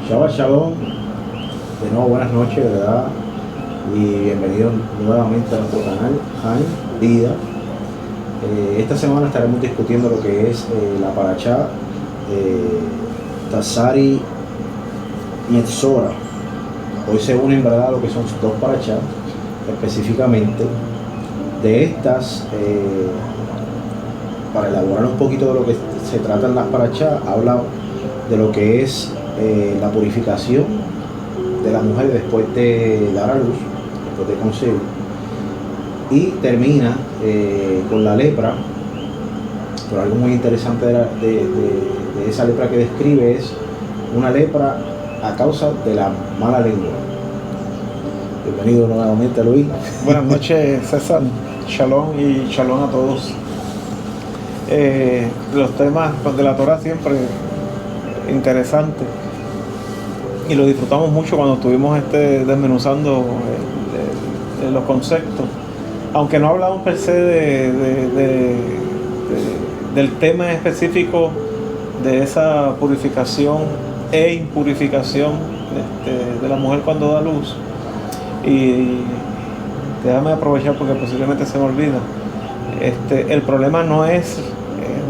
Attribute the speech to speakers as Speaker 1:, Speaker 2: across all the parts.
Speaker 1: Shabbat Shalom, de nuevo buenas noches, ¿verdad? Y bienvenidos nuevamente a nuestro canal, Haim Vida. Esta semana estaremos discutiendo lo que es la parashá Tazari Metzora. Hoy se unen, ¿verdad?, lo que son dos parashá, específicamente de estas, para elaborar un poquito de lo que se trata en las parashá. Habla de lo que es la purificación de la mujer después de dar a luz, después de concebir, y termina con la lepra. Pero algo muy interesante de esa lepra que describe es una lepra a causa de la mala lengua. Bienvenido nuevamente, Luis.
Speaker 2: Buenas noches, César. Shalom y shalom a todos. Los temas de la Torah siempre interesantes, y lo disfrutamos mucho cuando estuvimos desmenuzando los conceptos, aunque no hablamos per se del tema específico de esa purificación e impurificación de la mujer cuando da luz. Y déjame aprovechar porque posiblemente se me olvida. El problema no es,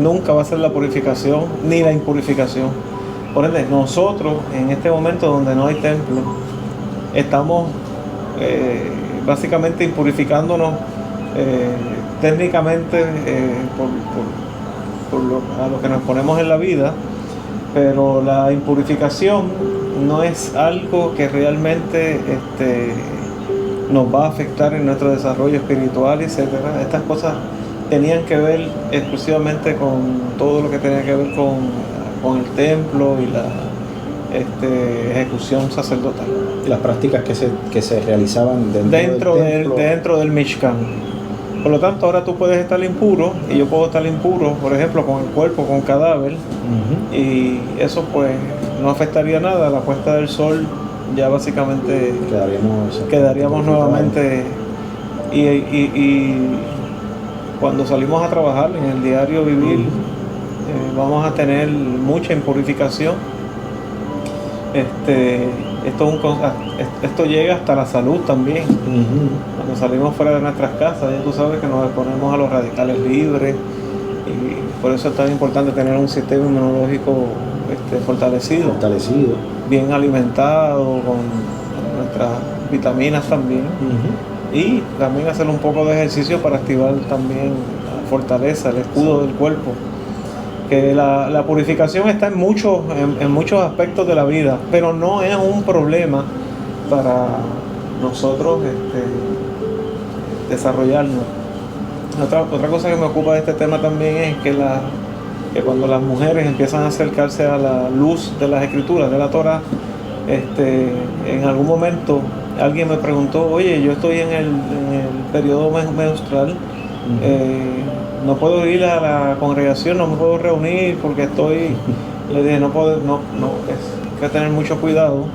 Speaker 2: nunca va a ser la purificación ni la impurificación. Por ende, nosotros en este momento donde no hay templo, estamos básicamente impurificándonos técnicamente a lo que nos ponemos en la vida, pero la impurificación no es algo que realmente nos va a afectar en nuestro desarrollo espiritual, etcétera. Estas cosas tenían que ver exclusivamente con todo lo que tenía que ver con el templo y la ejecución sacerdotal.
Speaker 1: Y las prácticas que se realizaban
Speaker 2: dentro del Mishkan. Por lo tanto, ahora tú puedes estar impuro y yo puedo estar impuro, por ejemplo, con el cuerpo, con cadáver, y eso pues no afectaría nada. A la puesta del sol ya básicamente quedaríamos nuevamente, y cuando salimos a trabajar en el diario vivir, vamos a tener mucha impurificación. Esto llega hasta la salud también. Cuando salimos fuera de nuestras casas, ya tú sabes que nos exponemos a los radicales libres, y por eso es tan importante tener un sistema inmunológico fortalecido, bien alimentado, con nuestras vitaminas también, y también hacer un poco de ejercicio para activar también la fortaleza, el escudo del cuerpo. Que la purificación está en muchos aspectos de la vida, pero no es un problema para nosotros desarrollarnos. Otra cosa que me ocupa de este tema también es que cuando las mujeres empiezan a acercarse a la luz de las escrituras, de la Torah, en algún momento alguien me preguntó: oye, yo estoy en el periodo menstrual, no puedo ir a la congregación, no me puedo reunir porque estoy. Le dije, no, hay que tener mucho cuidado,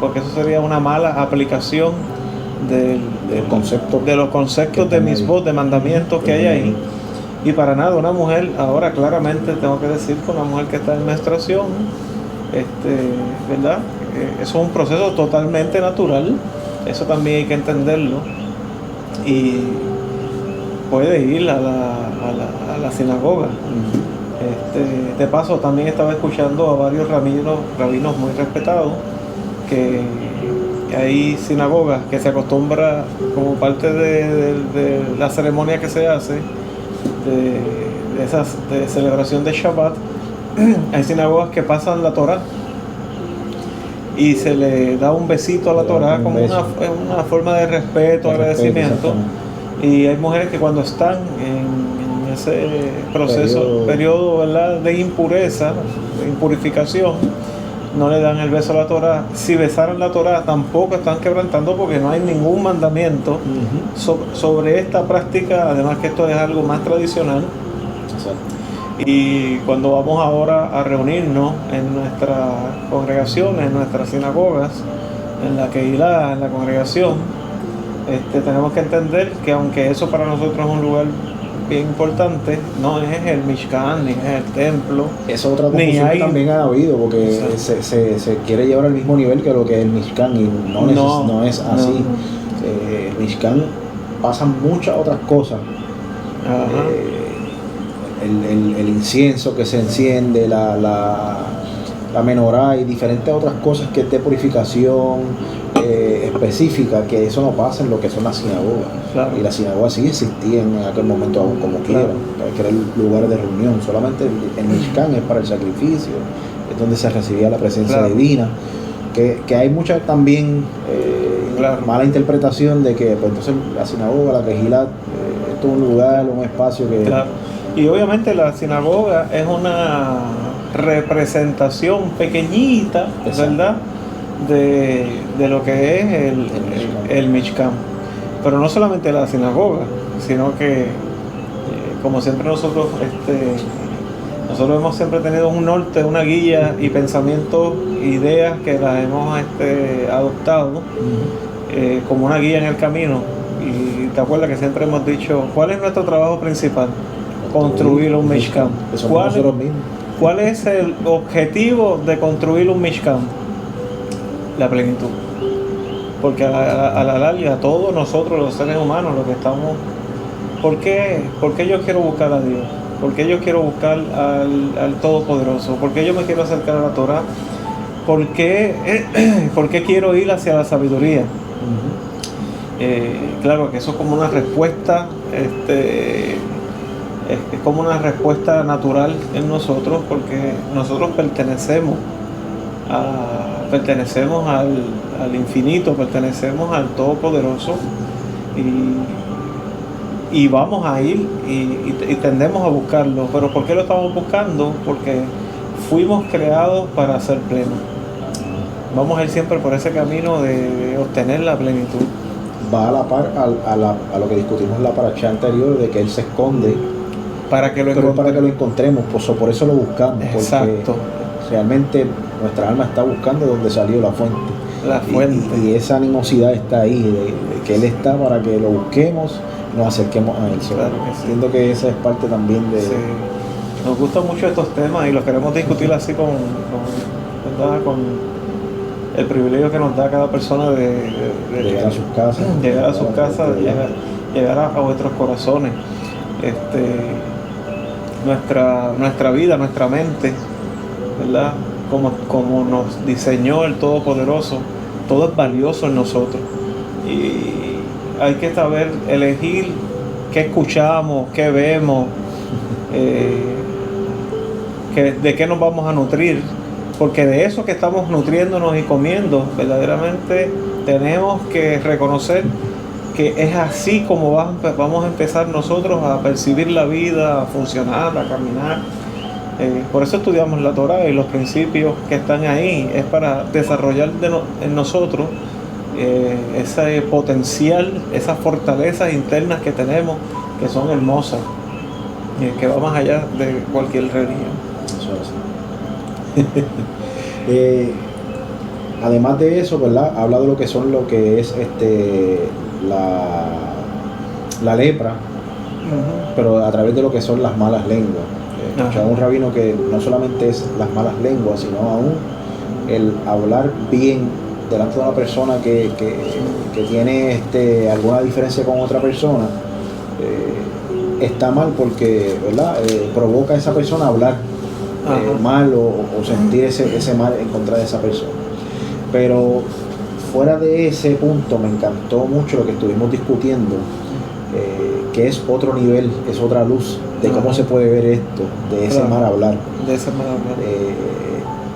Speaker 2: porque eso sería una mala aplicación de los conceptos de misbot, de mandamientos que hay ahí. Y para nada, una mujer, ahora claramente tengo que decir que una mujer que está en menstruación, ¿verdad? Eso es un proceso totalmente natural, eso también hay que entenderlo, y puede ir a la sinagoga. De paso, también estaba escuchando a varios rabinos muy respetados, que hay sinagogas que se acostumbra, como parte de la ceremonia que se hace de celebración de Shabbat, hay sinagogas que pasan la Torah y se le da un besito a la Torah como una forma de respeto, agradecimiento. Y hay mujeres que cuando están en ese periodo, ¿verdad?, de impureza, de impurificación, no le dan el beso a la Torah. Si besaran la Torah, tampoco están quebrantando, porque no hay ningún mandamiento sobre esta práctica. Además que esto es algo más tradicional. Y cuando vamos ahora a reunirnos en nuestras congregaciones, en nuestras sinagogas, en la Keilah, en la congregación, tenemos que entender que aunque eso para nosotros es un lugar bien importante, no es el Mishkan, ni es el templo.
Speaker 1: Esa es otra confusión que también ha habido, porque se quiere llevar al mismo nivel que lo que es el Mishkan, y no es así. El Mishkan pasan muchas otras cosas. El incienso que se enciende, la menorá y diferentes otras cosas que es de purificación específica, que eso no pasa en lo que son las sinagogas.
Speaker 2: Claro.
Speaker 1: Y las sinagogas sí existían en aquel momento aún como quieran, que era el lugar de reunión. Solamente el Mishkan es para el sacrificio, es donde se recibía la presencia divina, que hay mucha también mala interpretación de que pues entonces la sinagoga, la Kehilá, esto es un lugar, un espacio que...
Speaker 2: Y obviamente la sinagoga es una representación pequeñita, ¿verdad?, de lo que es el Mishkan. Pero no solamente la sinagoga, sino que como siempre nosotros hemos siempre tenido un norte, una guía y pensamientos, ideas que las hemos adoptado como una guía en el camino. Y te acuerdas que siempre hemos dicho, ¿cuál es nuestro trabajo principal? Construir un Mishkan. ¿Cuál es el objetivo de construir un Mishkan? La plenitud. Porque a la larga, todos nosotros los seres humanos, los que estamos, ¿por qué yo quiero buscar a Dios? ¿Por qué yo quiero buscar al Todopoderoso? ¿Por qué yo me quiero acercar a la Torah? ¿Por qué quiero ir hacia la sabiduría? Claro que eso es como una respuesta, es como una respuesta natural en nosotros, porque nosotros pertenecemos al infinito, pertenecemos al Todopoderoso, y vamos a ir y tendemos a buscarlo. ¿Pero por qué lo estamos buscando? Porque fuimos creados para ser plenos. Vamos a ir siempre por ese camino de obtener la plenitud.
Speaker 1: Va a la par a lo que discutimos en la paracha anterior, de que Él se esconde para que lo encontremos, por eso lo buscamos.
Speaker 2: Exacto.
Speaker 1: Porque realmente nuestra alma está buscando donde salió la fuente. Y esa animosidad está ahí, de que Él está para que lo busquemos, nos acerquemos a Él.
Speaker 2: Claro que sí.
Speaker 1: Entiendo que esa es parte también de...
Speaker 2: Sí. Nos gustan mucho estos temas y los queremos discutir así con el privilegio que nos da cada persona de
Speaker 1: llegar a sus casas.
Speaker 2: Llegar a vuestros corazones. Nuestra vida, nuestra mente, ¿verdad? Como nos diseñó el Todopoderoso, todo es valioso en nosotros. Y hay que saber elegir qué escuchamos, qué vemos, de qué nos vamos a nutrir. Porque de eso que estamos nutriéndonos y comiendo, verdaderamente tenemos que reconocer que es así como vamos a empezar nosotros a percibir la vida, a funcionar, a caminar. Por eso estudiamos la Torah, y los principios que están ahí es para desarrollar en nosotros ese potencial, esas fortalezas internas que tenemos, que son hermosas, que va más allá de cualquier religión.
Speaker 1: Eso es. Además de eso, ¿verdad? Habla de lo que es la lepra, pero a través de lo que son las malas lenguas. Escuchaba un rabino que no solamente es las malas lenguas, sino aún el hablar bien delante de una persona que tiene alguna diferencia con otra persona, está mal, porque ¿verdad? Provoca a esa persona a hablar mal o sentir ese mal en contra de esa persona. Pero fuera de ese punto me encantó mucho lo que estuvimos discutiendo, que es otro nivel, es otra luz de cómo se puede ver esto, de ese mal hablar.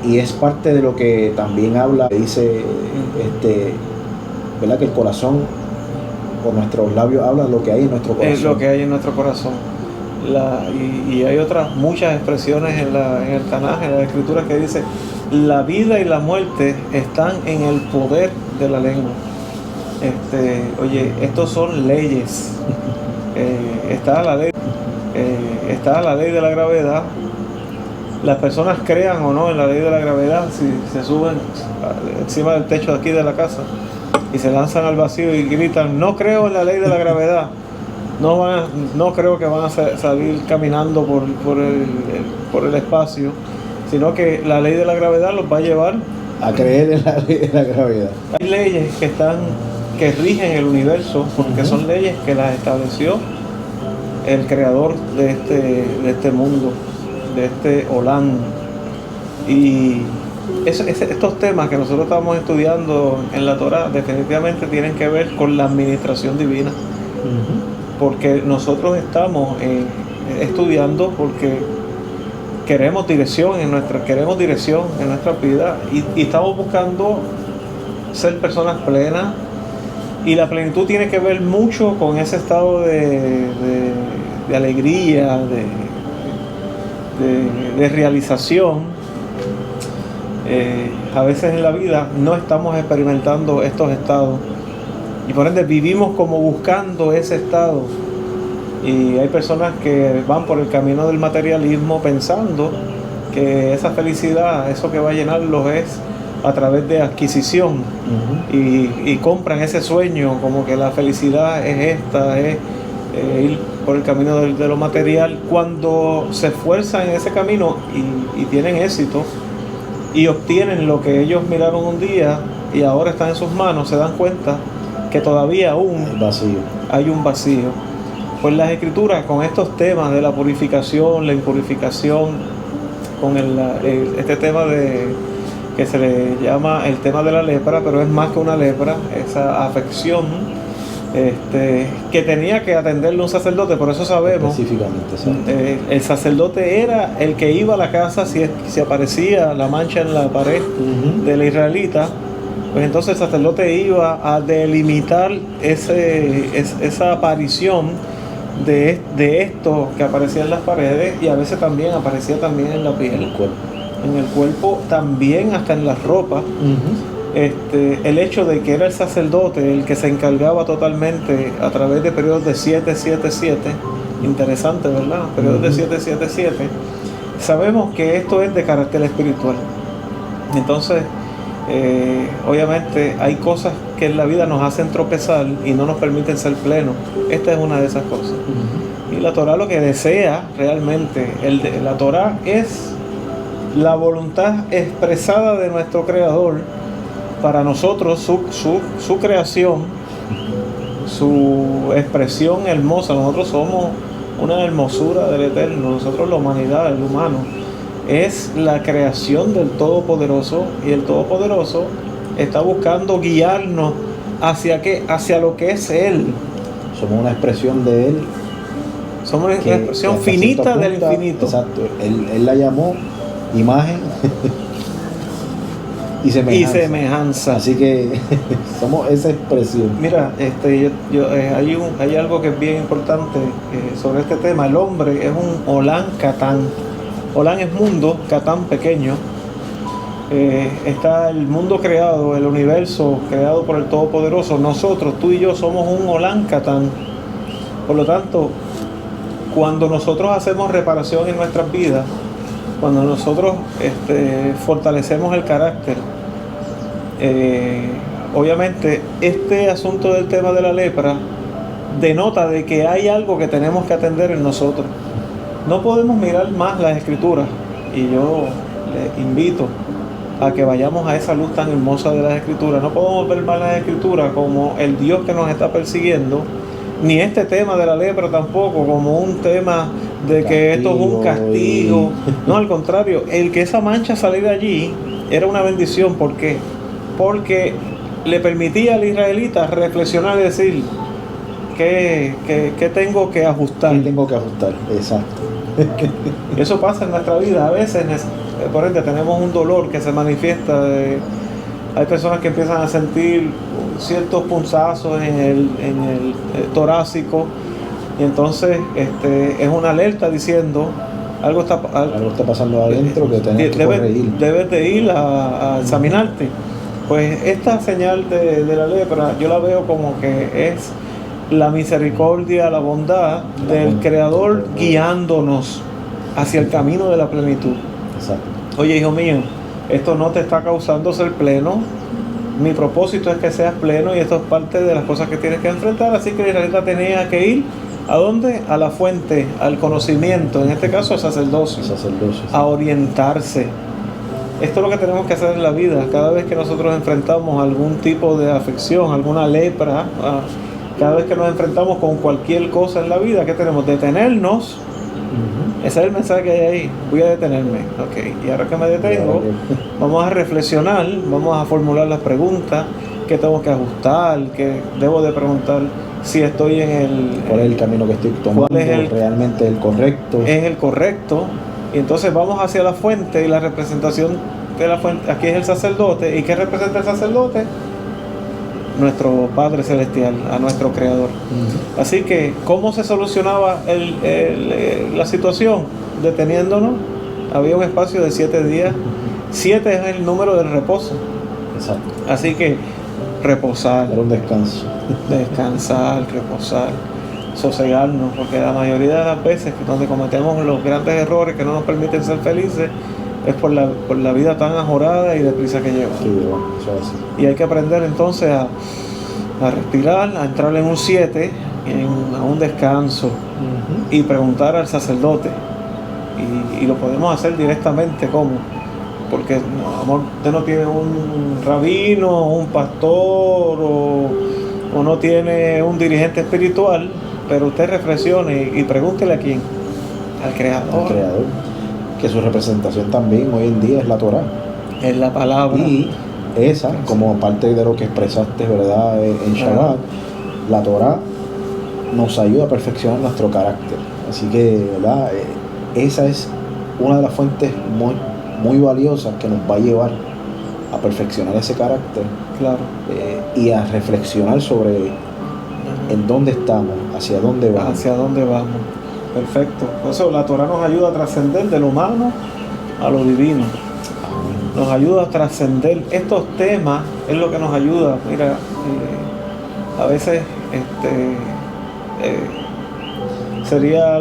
Speaker 1: Y es parte de lo que también habla, dice, ¿verdad? Que el corazón, por nuestros labios, habla lo que hay en nuestro corazón.
Speaker 2: Es lo que hay en nuestro corazón. Y hay otras muchas expresiones en el Tanaj, en la Escritura, que dice: la vida y la muerte están en el poder de la lengua. Estos son leyes. Está la ley de la gravedad. Las personas crean o no en la ley de la gravedad, si se suben encima del techo de aquí de la casa y se lanzan al vacío y gritan: no creo en la ley de la gravedad, no creo que van a salir caminando por el espacio, sino que la ley de la gravedad los va a llevar
Speaker 1: a creer en la ley de la gravedad.
Speaker 2: Hay leyes que rigen el universo, porque son leyes que las estableció el creador de este mundo, de este Olam. Y estos temas que nosotros estamos estudiando en la Torá definitivamente tienen que ver con la administración divina, porque nosotros estamos estudiando porque queremos dirección en nuestra vida y estamos buscando ser personas plenas, y la plenitud tiene que ver mucho con ese estado de alegría, de realización. A veces en la vida no estamos experimentando estos estados y por ende vivimos como buscando ese estado, y hay personas que van por el camino del materialismo pensando que esa felicidad, eso que va a llenarlos es a través de adquisición, y compran ese sueño como que la felicidad es ir por el camino de lo material. Cuando se esfuerzan en ese camino y tienen éxito y obtienen lo que ellos miraron un día y ahora están en sus manos, se dan cuenta que todavía aún hay un vacío. Pues las escrituras con estos temas de la purificación, la impurificación, con este tema que se le llama el tema de la lepra, pero es más que una lepra, esa afección que tenía que atenderle un sacerdote. Por eso sabemos
Speaker 1: específicamente,
Speaker 2: el sacerdote era el que iba a la casa si aparecía la mancha en la pared de la israelita, pues entonces el sacerdote iba a delimitar esa aparición de esto que aparecía en las paredes, y a veces también aparecía también en la piel, en el cuerpo, también hasta en las ropas. El hecho de que era el sacerdote el que se encargaba totalmente a través de periodos de 7-7-7, interesante, ¿verdad? Periodos de 7-7-7. Sabemos que esto es de carácter espiritual. Entonces, obviamente hay cosas que en la vida nos hacen tropezar y no nos permiten ser plenos. Esta es una de esas cosas. Y la Torá lo que desea realmente, la Torá es la voluntad expresada de nuestro Creador para nosotros, su creación, su expresión hermosa. Nosotros somos una hermosura del Eterno. Nosotros, la humanidad, el humano, es la creación del Todopoderoso, y el Todopoderoso está buscando guiarnos hacia lo que es Él.
Speaker 1: Somos una expresión de Él.
Speaker 2: Somos una expresión finita del infinito.
Speaker 1: Exacto. Él la llamó imagen y semejanza. Así que somos esa expresión.
Speaker 2: Mira, hay algo que es bien importante sobre este tema. El hombre es un Olam Katán. Olam es mundo, Katán pequeño. Está el mundo creado, el universo creado por el Todopoderoso. Nosotros, tú y yo, somos un Olam Katán. Por lo tanto, cuando nosotros hacemos reparación en nuestras vidas, cuando nosotros fortalecemos el carácter, obviamente este asunto del tema de la lepra denota de que hay algo que tenemos que atender en nosotros. No podemos mirar más las escrituras, y yo les invito a que vayamos a esa luz tan hermosa de las escrituras. No podemos ver más las escrituras como el Dios que nos está persiguiendo, ni este tema de la lepra tampoco como un tema de que esto es un castigo. No, al contrario, el que esa mancha saliera allí era una bendición. ¿Por qué? Porque le permitía al israelita reflexionar y decir ¿qué tengo que ajustar?
Speaker 1: ¿Qué tengo que ajustar? Exacto.
Speaker 2: Eso pasa en nuestra vida. A veces, por ende, tenemos un dolor que se manifiesta. Hay personas que empiezan a sentir ciertos punzazos en el torácico, y entonces es una alerta diciendo algo está
Speaker 1: pasando adentro, que tenés que corregir.
Speaker 2: Debes de ir a examinarte. Pues esta señal de la lepra yo la veo como que es la misericordia, la bondad del Creador guiándonos hacia el camino de la plenitud.
Speaker 1: Exacto.
Speaker 2: Oye, hijo mío, esto no te está causando ser pleno. Mi propósito es que seas pleno, y esto es parte de las cosas que tienes que enfrentar. Así que la israelita tenía que ir ¿A dónde? A la fuente, al conocimiento, en este caso al sacerdocio, a orientarse. Esto es lo que tenemos que hacer en la vida. Cada vez que nosotros enfrentamos algún tipo de afección, alguna lepra, cada vez que nos enfrentamos con cualquier cosa en la vida, ¿qué tenemos? Detenernos. Ese es el mensaje que hay ahí. Voy a detenerme. Ok, y ahora que me detengo, vamos a reflexionar, vamos a formular las preguntas, qué tengo que ajustar, qué debo de preguntar, si estoy en el...
Speaker 1: ¿Cuál es el camino que estoy tomando? ¿Cuál es realmente el correcto?
Speaker 2: Es el correcto. Y entonces vamos hacia la fuente, y la representación de la fuente, aquí es el sacerdote. ¿Y qué representa el sacerdote? Nuestro Padre Celestial, a nuestro Creador. Así que, ¿cómo se solucionaba la situación? Deteniéndonos. Había un espacio de 7 días. 7 es el número del reposo.
Speaker 1: Exacto.
Speaker 2: Así que reposar.
Speaker 1: Era un descanso.
Speaker 2: Descansar, reposar, sosegarnos, porque la mayoría de las veces donde cometemos los grandes errores que no nos permiten ser felices es por la vida tan ajorada y deprisa que lleva.
Speaker 1: Sí, bueno, eso es así.
Speaker 2: Y hay que aprender entonces a respirar, a entrar en un 7, a un descanso, y preguntar al sacerdote. Y lo podemos hacer directamente, ¿cómo? Porque amor, usted no tiene un rabino, un pastor o no tiene un dirigente espiritual, pero usted reflexione y pregúntele a quién, al Creador.
Speaker 1: Al Creador, que su representación también hoy en día es la Torá.
Speaker 2: Es la palabra.
Speaker 1: Y esa, como parte de lo que expresaste, ¿verdad?, en Shabbat, la Torá nos ayuda a perfeccionar nuestro carácter. Así que, ¿verdad?, esa es una de las fuentes muy valiosas que nos va a llevar a perfeccionar ese carácter.
Speaker 2: Claro.
Speaker 1: Y a reflexionar sobre en dónde estamos, hacia dónde vamos.
Speaker 2: Hacia dónde vamos. Perfecto. Por eso la Torá nos ayuda a trascender de lo humano a lo divino. Nos ayuda a trascender estos temas, es lo que nos ayuda. Mira, a veces sería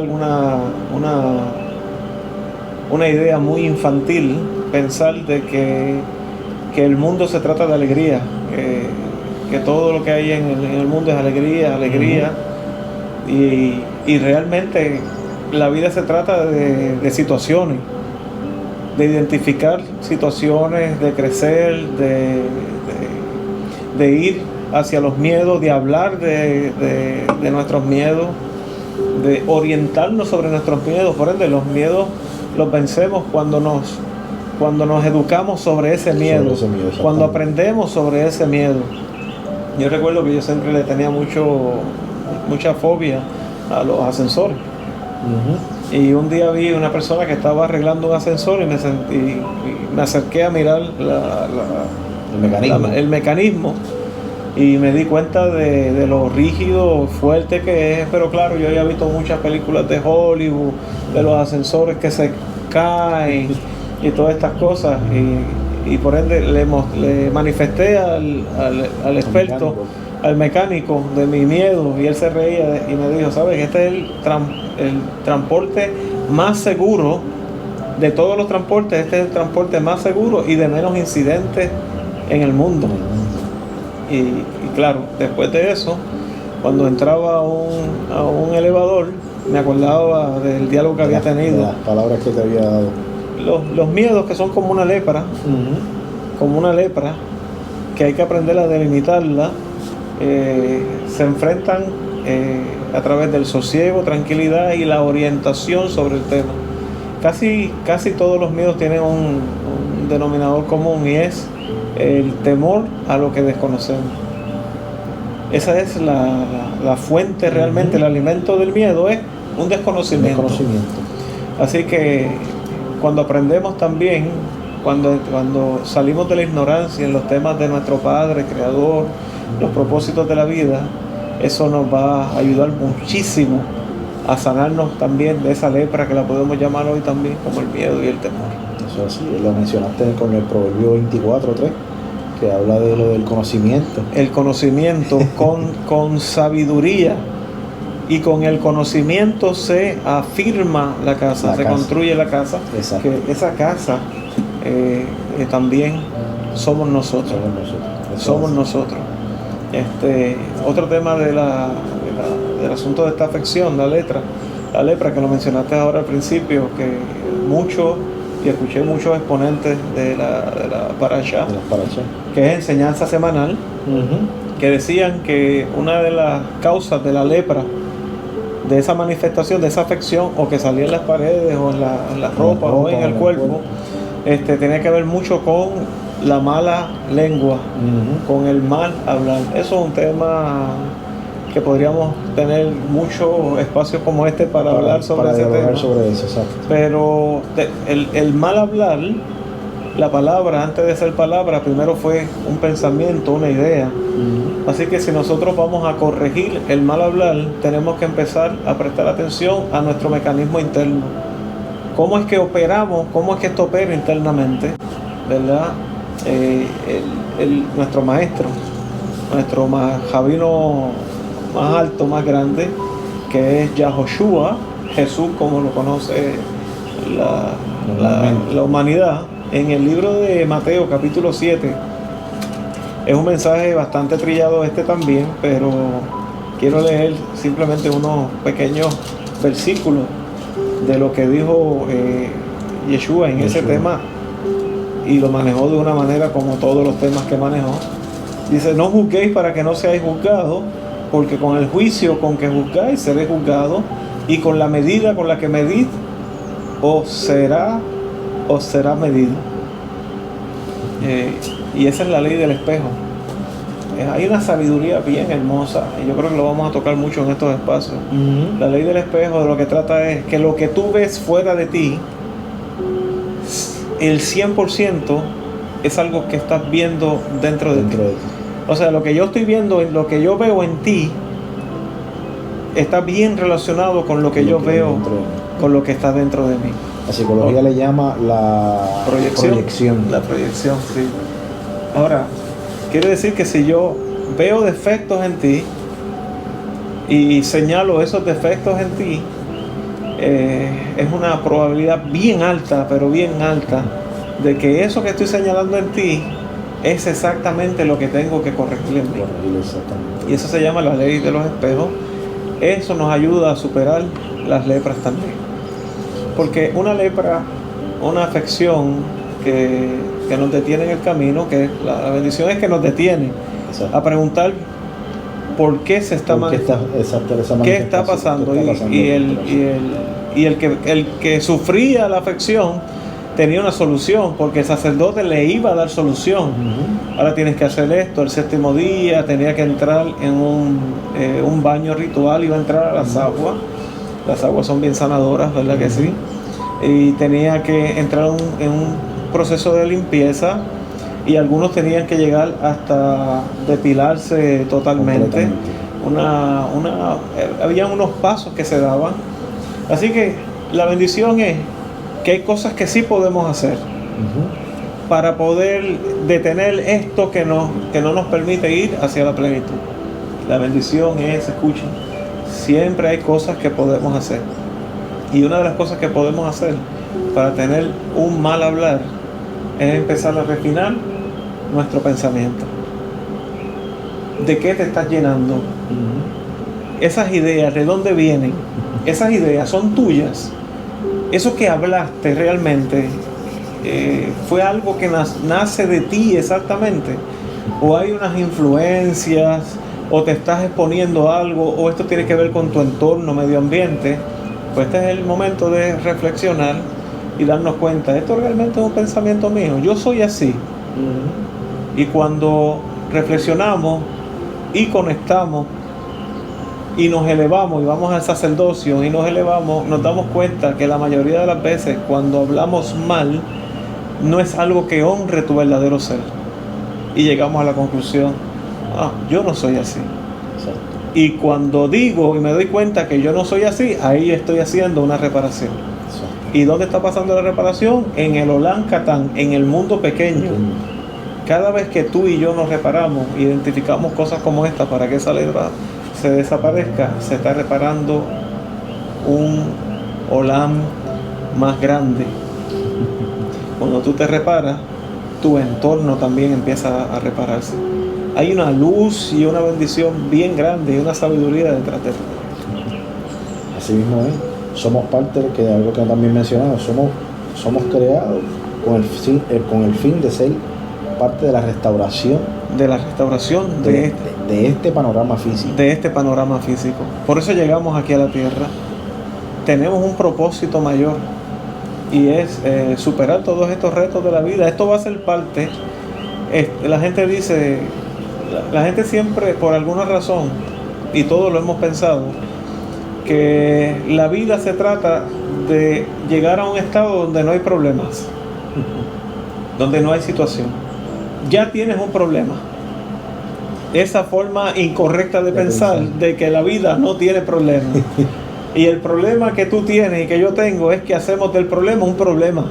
Speaker 2: una idea muy infantil pensar de que el mundo se trata de alegría, que todo lo que hay en el mundo es alegría, y realmente la vida se trata de situaciones, de identificar situaciones, de crecer, de ir hacia los miedos, de hablar de nuestros miedos, de orientarnos sobre nuestros miedos. Por ende, los miedos los vencemos cuando nos educamos sobre ese miedo, cuando aprendemos sobre ese miedo. Yo recuerdo que yo siempre le tenía mucha fobia a los ascensores. Y un día vi una persona que estaba arreglando un ascensor y me acerqué a mirar el mecanismo, y me di cuenta de lo rígido, fuerte que es. Pero claro, yo había visto muchas películas de Hollywood, de los ascensores que se caen y todas estas cosas, y por ende le manifesté al experto, al mecánico, de mi miedo, y él se reía y me dijo: ¿sabes? Este es el transporte más seguro de todos los transportes. Este es el transporte más seguro y de menos incidentes en el mundo. Y claro, después de eso, cuando entraba a un elevador, me acordaba del diálogo que había tenido.
Speaker 1: Las palabras que te había dado.
Speaker 2: Los miedos, que son como una lepra, que hay que aprender a delimitarla, se enfrentan a través del sosiego, tranquilidad y la orientación sobre el tema. Casi todos los miedos tienen un denominador común, y es el temor a lo que desconocemos. Esa es la fuente realmente. El alimento del miedo es un desconocimiento. Así que cuando aprendemos también, cuando salimos de la ignorancia en los temas de nuestro Padre Creador, los propósitos de la vida, eso nos va a ayudar muchísimo a sanarnos también de esa lepra que la podemos llamar hoy también como el miedo y el temor.
Speaker 1: Eso sí, lo mencionaste con el Proverbio 24:3, que habla de lo del conocimiento. El conocimiento
Speaker 2: con sabiduría, y con el conocimiento se afirma la casa, se construye la casa.
Speaker 1: Exacto.
Speaker 2: Que esa casa también somos nosotros. Somos nosotros. Otro tema de del asunto de esta afección, la lepra que lo mencionaste ahora al principio, que muchos, y escuché muchos exponentes de la parashá, que es enseñanza semanal, que decían que una de las causas de la lepra, de esa manifestación, de esa afección, o que salía en las paredes, o en la ropa, o en el cuerpo, tenía que ver mucho con la mala lengua, con el mal hablar. Eso es un tema que podríamos tener mucho espacio como este para hablar sobre ese tema.
Speaker 1: Sobre eso, exacto.
Speaker 2: Pero el mal hablar, la palabra, antes de ser palabra, primero fue un pensamiento, una idea. Así que si nosotros vamos a corregir el mal hablar, tenemos que empezar a prestar atención a nuestro mecanismo interno. ¿Cómo es que operamos? ¿Cómo es que esto opera internamente? ¿Verdad? Nuestro maestro, nuestro rabino más alto, más grande, que es Yahoshua, Jesús, como lo conoce la humanidad, en el libro de Mateo, capítulo 7, es un mensaje bastante trillado también, pero quiero leer simplemente unos pequeños versículos de lo que dijo Yeshua en ese tema, y lo manejó de una manera como todos los temas que manejó. Dice: no juzguéis para que no seáis juzgados, porque con el juicio con que juzgáis seréis juzgados, y con la medida con la que medid os será medido. Y esa es la ley del espejo. Hay una sabiduría bien hermosa, y yo creo que lo vamos a tocar mucho en estos espacios. La ley del espejo de lo que trata es que lo que tú ves fuera de ti, el 100% es algo que estás viendo dentro de ti. O sea, lo que yo estoy viendo, lo que yo veo en ti, está bien relacionado con lo que yo veo, con lo que está dentro de mí.
Speaker 1: La psicología le llama la proyección.
Speaker 2: La proyección, sí. Ahora, quiere decir que si yo veo defectos en ti y señalo esos defectos en ti, es una probabilidad bien alta, pero bien alta, de que eso que estoy señalando en ti es exactamente lo que tengo que corregir en mí. Y eso se llama la ley de los espejos. Eso nos ayuda a superar las lepras también. Porque una lepra, una afección que nos detiene en el camino, que la bendición es que nos detiene a preguntar por qué se está qué está pasando. Y el que sufría la afección tenía una solución, porque el sacerdote le iba a dar solución. Ahora tienes que hacer esto. El séptimo día tenía que entrar en un baño ritual, iba a entrar a las aguas. Las aguas son bien sanadoras, ¿verdad que sí? Y tenía que entrar en un proceso de limpieza, y algunos tenían que llegar hasta depilarse totalmente. Había unos pasos que se daban. Así que la bendición es que hay cosas que sí podemos hacer para poder detener esto que no nos permite ir hacia la plenitud. La bendición es, escuchen, siempre hay cosas que podemos hacer. Y una de las cosas que podemos hacer para tener un mal hablar es empezar a refinar nuestro pensamiento. ¿De qué te estás llenando? Esas ideas, ¿de dónde vienen? Esas ideas son tuyas. Eso que hablaste realmente fue algo que nace de ti exactamente, o hay unas influencias, o te estás exponiendo a algo, o esto tiene que ver con tu entorno, medio ambiente. Pues este es el momento de reflexionar y darnos cuenta: esto realmente es un pensamiento mío, yo soy así. Y cuando reflexionamos y conectamos y nos elevamos y vamos al sacerdocio y nos elevamos, nos damos cuenta que la mayoría de las veces cuando hablamos mal no es algo que honre tu verdadero ser, y llegamos a la conclusión: yo no soy así. Exacto. Y cuando digo y me doy cuenta que yo no soy así, ahí estoy haciendo una reparación. Exacto. ¿Y dónde está pasando la reparación? En el Olam Katán, en el mundo pequeño. Cada vez que tú y yo nos reparamos, identificamos cosas como esta para que esa lepra se desaparezca, se está reparando un Olam más grande. Cuando tú te reparas, tu entorno también empieza a repararse. Hay una luz y una bendición bien grande y una sabiduría detrás de
Speaker 1: Así mismo es. Somos parte de que algo que también mencionaba, somos creados con el fin de ser parte de la restauración de este panorama físico.
Speaker 2: De este panorama físico. Por eso llegamos aquí a la tierra. Tenemos un propósito mayor y es superar todos estos retos de la vida. Esto va a ser parte. La gente dice, la gente siempre, por alguna razón, y todos lo hemos pensado, que la vida se trata de llegar a un estado donde no hay problemas, donde no hay situación. Ya tienes un problema. Esa forma incorrecta de pensar de que la vida no tiene problemas. Y el problema que tú tienes y que yo tengo es que hacemos del problema un problema.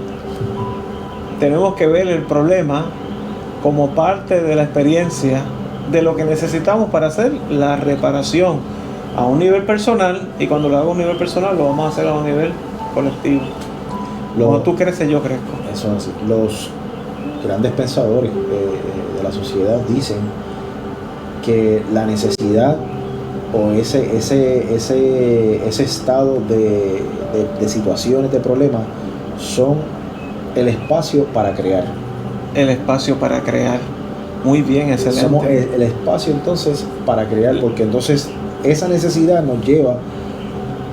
Speaker 2: Tenemos que ver el problema como parte de la experiencia de lo que necesitamos para hacer la reparación a un nivel personal, y cuando lo hago a un nivel personal lo vamos a hacer a un nivel colectivo. Cuando tú creces, yo crezco.
Speaker 1: Eso es así. Los grandes pensadores de la sociedad dicen que la necesidad o ese estado de situaciones, de problemas, son el espacio para crear.
Speaker 2: El espacio para crear. Muy bien, excelente.
Speaker 1: Somos el espacio entonces para crear, porque entonces esa necesidad nos lleva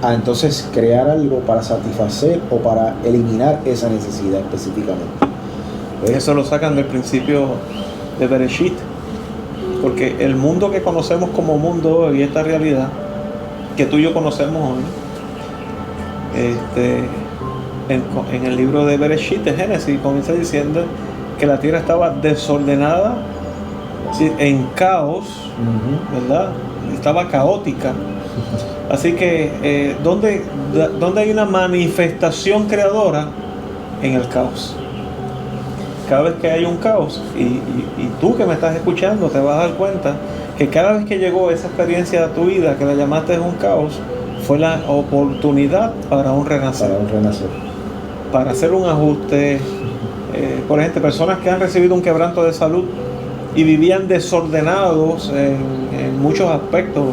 Speaker 1: a entonces crear algo para satisfacer o para eliminar esa necesidad específicamente. ¿Ves?
Speaker 2: Eso lo sacan del principio de Bereshit, porque el mundo que conocemos como mundo hoy, esta realidad que tú y yo conocemos hoy, en el libro de Bereshit, de Génesis, comienza diciendo que la tierra estaba desordenada, en caos, ¿verdad? Estaba caótica. Así que, ¿dónde hay una manifestación creadora? En el caos. Cada vez que hay un caos, y tú que me estás escuchando te vas a dar cuenta que cada vez que llegó esa experiencia a tu vida, que la llamaste un caos, fue la oportunidad para un renacer. Para hacer un ajuste. Por ejemplo, personas que han recibido un quebranto de salud y vivían desordenados en muchos aspectos.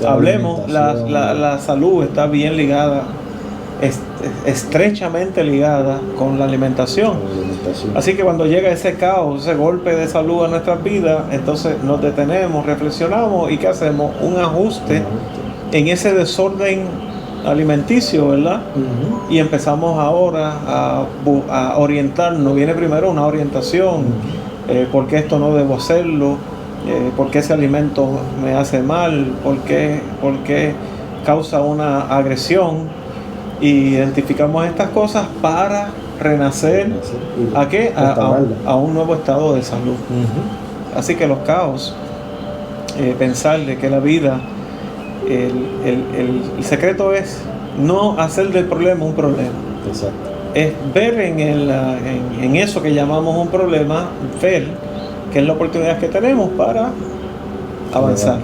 Speaker 2: Hablemos, la salud está bien ligada, estrechamente ligada con la alimentación. Así que cuando llega ese caos, ese golpe de salud a nuestras vidas, entonces nos detenemos, reflexionamos y ¿qué hacemos? Un ajuste en ese desorden alimenticio, ¿verdad? Y empezamos ahora a orientarnos. Viene primero una orientación. ¿Por qué esto no debo hacerlo? ¿Por qué ese alimento me hace mal? ¿Por qué causa una agresión? Y identificamos estas cosas para renacer. ¿A qué? A un nuevo estado de salud. Así que los caos, pensar de que la vida, el secreto es no hacer del problema un problema.
Speaker 1: Exacto.
Speaker 2: Es ver en eso que llamamos un problema, ver que es la oportunidad que tenemos para avanzar.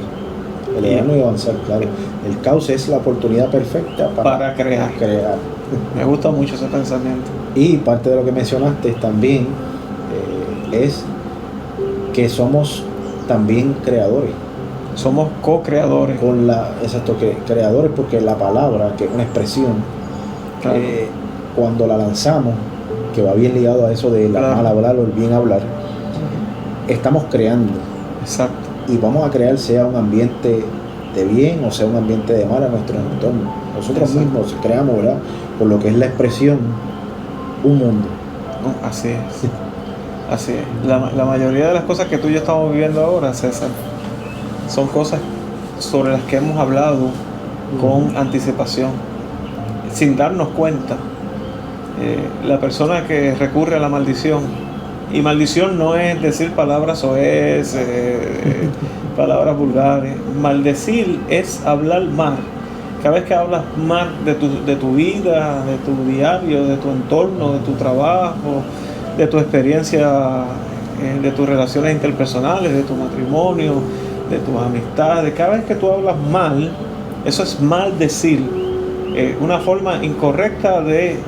Speaker 1: Elevarnos y avanzar, claro. El caos es la oportunidad perfecta para crear.
Speaker 2: Me gusta mucho ese pensamiento.
Speaker 1: Y parte de lo que mencionaste también es que somos también creadores.
Speaker 2: Somos co-creadores.
Speaker 1: Creadores, porque la palabra, que es una expresión, claro, cuando la lanzamos, que va bien ligado a eso de mal hablar o el bien hablar, estamos creando.
Speaker 2: Exacto.
Speaker 1: Y vamos a crear, sea un ambiente de bien o sea un ambiente de mal a nuestro entorno. Nosotros mismos creamos, ¿verdad? Por lo que es la expresión, un mundo.
Speaker 2: Así es. Así es. La mayoría de las cosas que tú y yo estamos viviendo ahora, César, son cosas sobre las que hemos hablado con anticipación, sin darnos cuenta. La persona que recurre a la maldición, y maldición no es decir palabras soez, palabras vulgares. Maldecir es hablar mal. Cada vez que hablas mal de tu vida, de tu diario, de tu entorno, de tu trabajo, de tu experiencia, de tus relaciones interpersonales, de tu matrimonio, de tus amistades, cada vez que tú hablas mal, eso es maldecir, una forma incorrecta de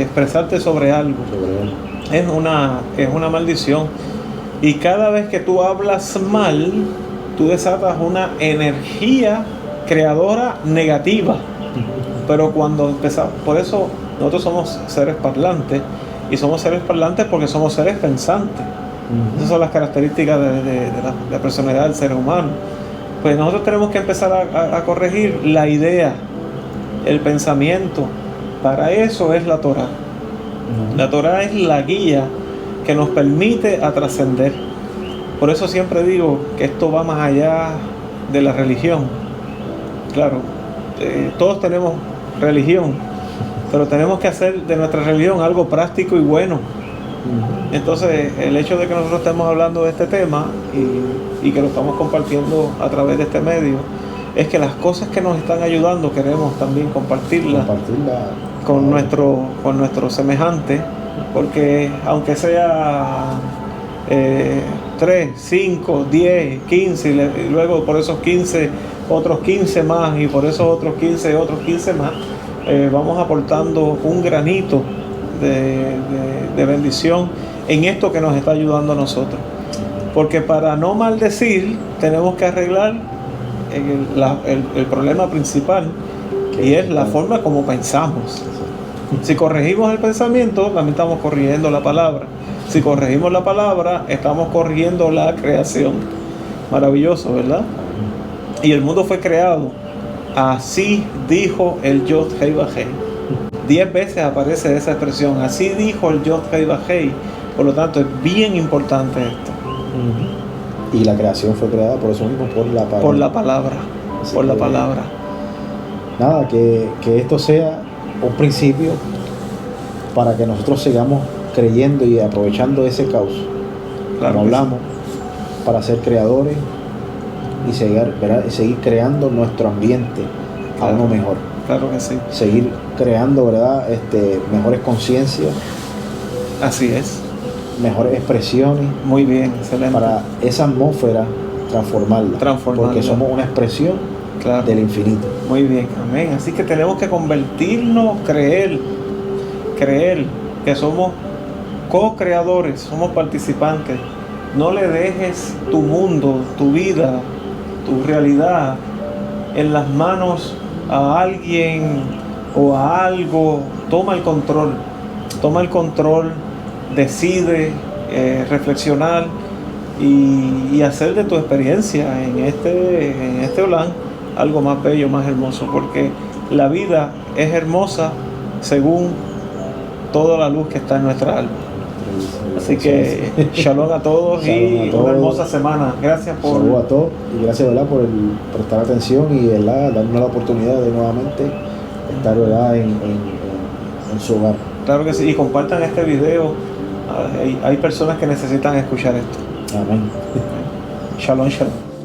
Speaker 2: expresarte sobre algo. Es una maldición. Y cada vez que tú hablas mal, tú desatas una energía creadora negativa. Pero cuando empezamos, por eso nosotros somos seres parlantes, y somos seres parlantes porque somos seres pensantes. Esas son las características de la personalidad del ser humano. Pues nosotros tenemos que empezar a corregir la idea, el pensamiento. Para eso es la Torá. La Torá es la guía que nos permite a trascender. Por eso siempre digo que esto va más allá de la religión. Claro, todos tenemos religión, pero tenemos que hacer de nuestra religión algo práctico y bueno. Entonces, el hecho de que nosotros estemos hablando de este tema y que lo estamos compartiendo a través de este medio, es que las cosas que nos están ayudando queremos también compartirlas con nuestro semejante, porque aunque sea 3, 5, 10, 15 y luego por esos 15 otros 15 más y por esos otros 15 otros 15 más, vamos aportando un granito de bendición en esto que nos está ayudando a nosotros, porque para no maldecir tenemos que arreglar el problema principal, y es la forma como pensamos. Si corregimos el pensamiento, también estamos corrigiendo la palabra. Si corregimos la palabra, estamos corrigiendo la creación. Maravilloso, ¿verdad? Y el mundo fue creado, así dijo el Yod Hei Vahei. 10 veces aparece esa expresión, así dijo el Yod Hei Vahei. Por lo tanto, es bien importante esto.
Speaker 1: Y la creación fue creada por eso mismo, por la palabra.
Speaker 2: Por la palabra. Así por la palabra.
Speaker 1: Nada, que esto sea un principio para que nosotros sigamos creyendo y aprovechando ese caos,
Speaker 2: Claro,
Speaker 1: como hablamos, para ser creadores y seguir creando nuestro ambiente a uno mejor.
Speaker 2: Claro que sí.
Speaker 1: Seguir creando, ¿verdad? Mejores conciencias.
Speaker 2: Así es.
Speaker 1: Mejores expresiones.
Speaker 2: Muy bien, excelente.
Speaker 1: Para esa atmósfera transformarla. Porque somos una expresión del infinito.
Speaker 2: Muy bien, amén. Así que tenemos que convertirnos, creer que somos co-creadores, somos participantes. No le dejes tu mundo, tu vida, tu realidad en las manos a alguien o a algo. Toma el control, decide reflexionar y hacer de tu experiencia en este Olán algo más bello, más hermoso, porque la vida es hermosa según toda la luz que está en nuestra alma. Así que shalom a todos y una hermosa semana. Gracias por...
Speaker 1: Saludos a todos y gracias, ¿verdad?, por prestar atención y, ¿verdad?, darnos la oportunidad de nuevamente estar, ¿verdad?, en su hogar.
Speaker 2: Claro que sí, y compartan este video. Hay personas que necesitan escuchar esto.
Speaker 1: Amén.
Speaker 2: Shalom, shalom.